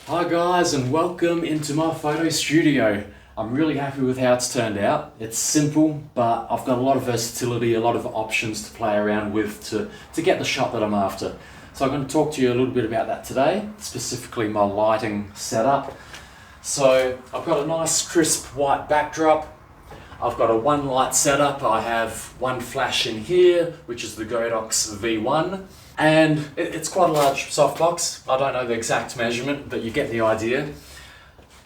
Hi guys, and welcome into my photo studio. I'm really happy with how it's turned out. It's simple, but I've got a lot of versatility, a lot of options to play around with to get the shot that I'm after. So I'm going to talk to you a little bit about that today, specifically my lighting setup. So I've got a nice crisp white backdrop. I've got a one light setup. I have one flash in here, which is the Godox V1. And it's quite a large softbox. I don't know the exact measurement, but you get the idea.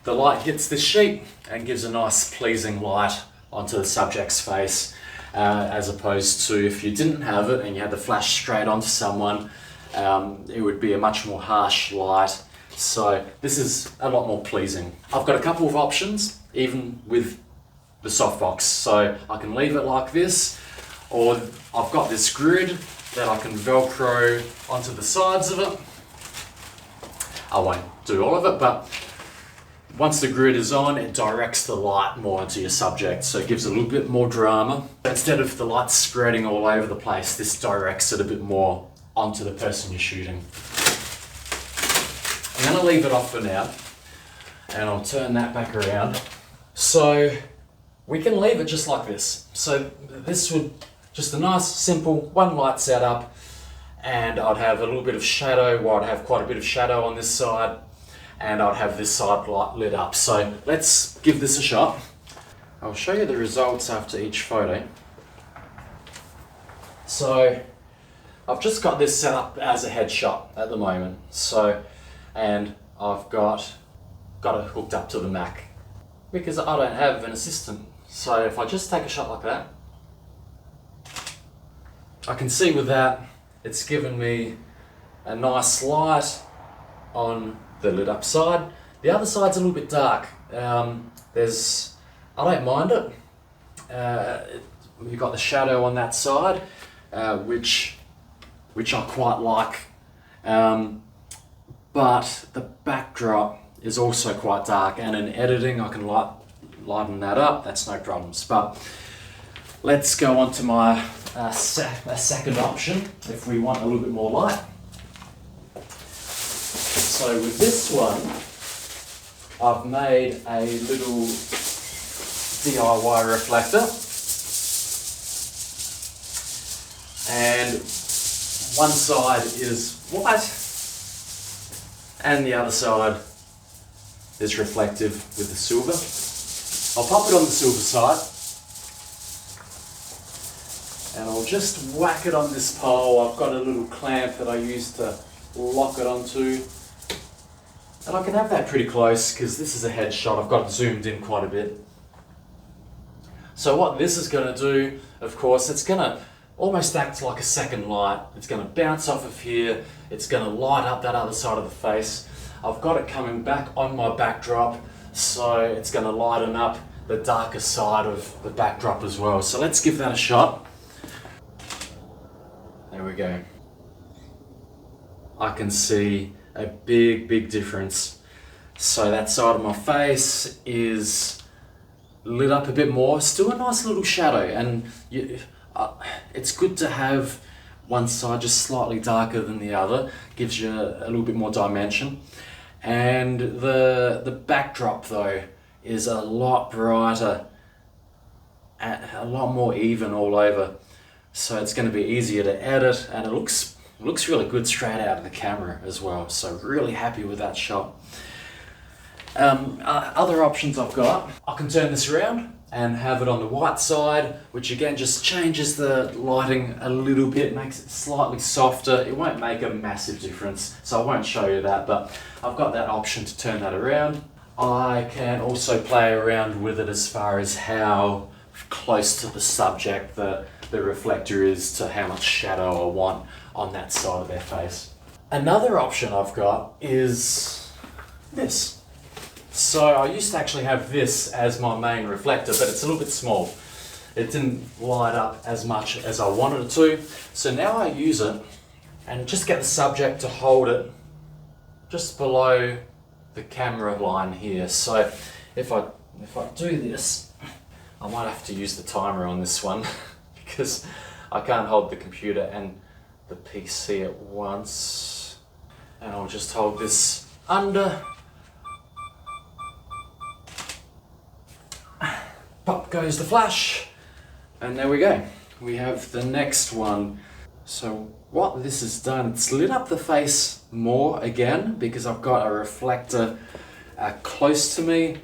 The light hits this sheet and gives a nice pleasing light onto the subject's face, as opposed to if you didn't have it and you had the flash straight onto someone, it would be a much more harsh light. So this is a lot more pleasing. I've got a couple of options, even with the softbox. So I can leave it like this, or I've got this grid that I can Velcro onto the sides of it. I won't do all of it, but once the grid is on, it directs the light more into your subject, so it gives a little bit more drama. Instead of the light spreading all over the place, this directs it a bit more onto the person you're shooting. I'm gonna leave it off for now, and I'll turn that back around. So we can leave it just like this. So this would just a nice, simple, one light setup, and I'd have a little bit of shadow, or I'd have quite a bit of shadow on this side, and I'd have this side light lit up. So let's give this a shot. I'll show you the results after each photo. So I've just got this set up as a headshot at the moment. So, and I've got it hooked up to the Mac because I don't have an assistant. So if I just take a shot like that, I can see with that, it's given me a nice light on the lit up side. The other side's a little bit dark. I don't mind it. You've got the shadow on that side, which I quite like. But the backdrop is also quite dark, and in editing I can lighten that up, that's no problems. But let's go on to my second option if we want a little bit more light. So with this one, I've made a little DIY reflector, and one side is white and the other side is reflective with the silver. I'll pop it on the silver side, and I'll just whack it on this pole. I've got a little clamp that I use to lock it onto, and I can have that pretty close because this is a headshot. I've got it zoomed in quite a bit. So what this is going to do, of course, it's going to almost act like a second light. It's going to bounce off of here, it's going to light up that other side of the face. I've got it coming back on my backdrop, so it's going to lighten up the darker side of the backdrop as well. So let's give that a shot. There we go. I can see a big difference. So that side of my face is lit up a bit more, still a nice little shadow, and it's good to have one side just slightly darker than the other, gives you a little bit more dimension. And the backdrop though is a lot brighter, a lot more even all over. So it's going to be easier to edit, and it looks really good straight out of the camera as well. So really happy with that shot. Other options I've got, I can turn this around and have it on the white side, which again just changes the lighting a little bit, makes it slightly softer. It won't make a massive difference, so I won't show you that, but I've got that option to turn that around. I can also play around with it as far as how close to the subject the reflector is to how much shadow I want on that side of their face. Another option I've got is this. So I used to actually have this as my main reflector, but it's a little bit small. It didn't light up as much as I wanted it to. So now I use it and just get the subject to hold it just below the camera line here. So if I do this, I might have to use the timer on this one because I can't hold the computer and the PC at once. And I'll just hold this under pop goes the flash, and there we go. We have the next one. So what this has done, it's lit up the face more again because I've got a reflector close to me,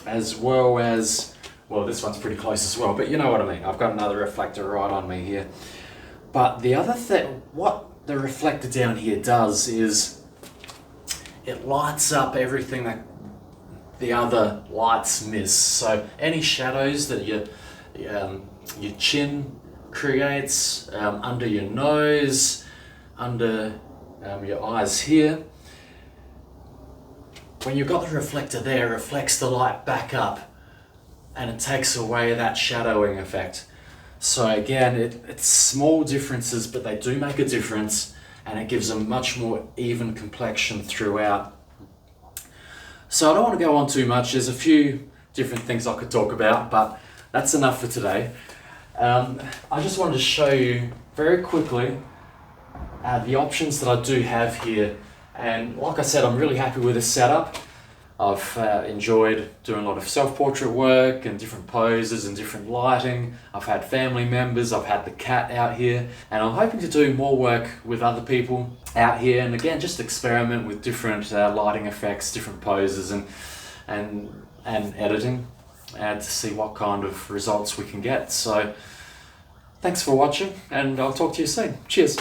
as well as, well, this one's pretty close as well, but you know what I mean. I've got another reflector right on me here. But the other thing, what the reflector down here does is it lights up everything that the other lights miss. So any shadows that your chin creates, under your nose, under your eyes here, when you've got the reflector there, it reflects the light back up and it takes away that shadowing effect. So again, it's small differences, but they do make a difference, and it gives a much more even complexion throughout. So I don't want to go on too much. There's a few different things I could talk about, but that's enough for today. I just wanted to show you very quickly the options that I do have here. And like I said, I'm really happy with this setup. I've enjoyed doing a lot of self-portrait work and different poses and different lighting. I've had family members, I've had the cat out here, and I'm hoping to do more work with other people out here, and again, just experiment with different lighting effects, different poses, and editing, and to see what kind of results we can get. So thanks for watching, and I'll talk to you soon. Cheers.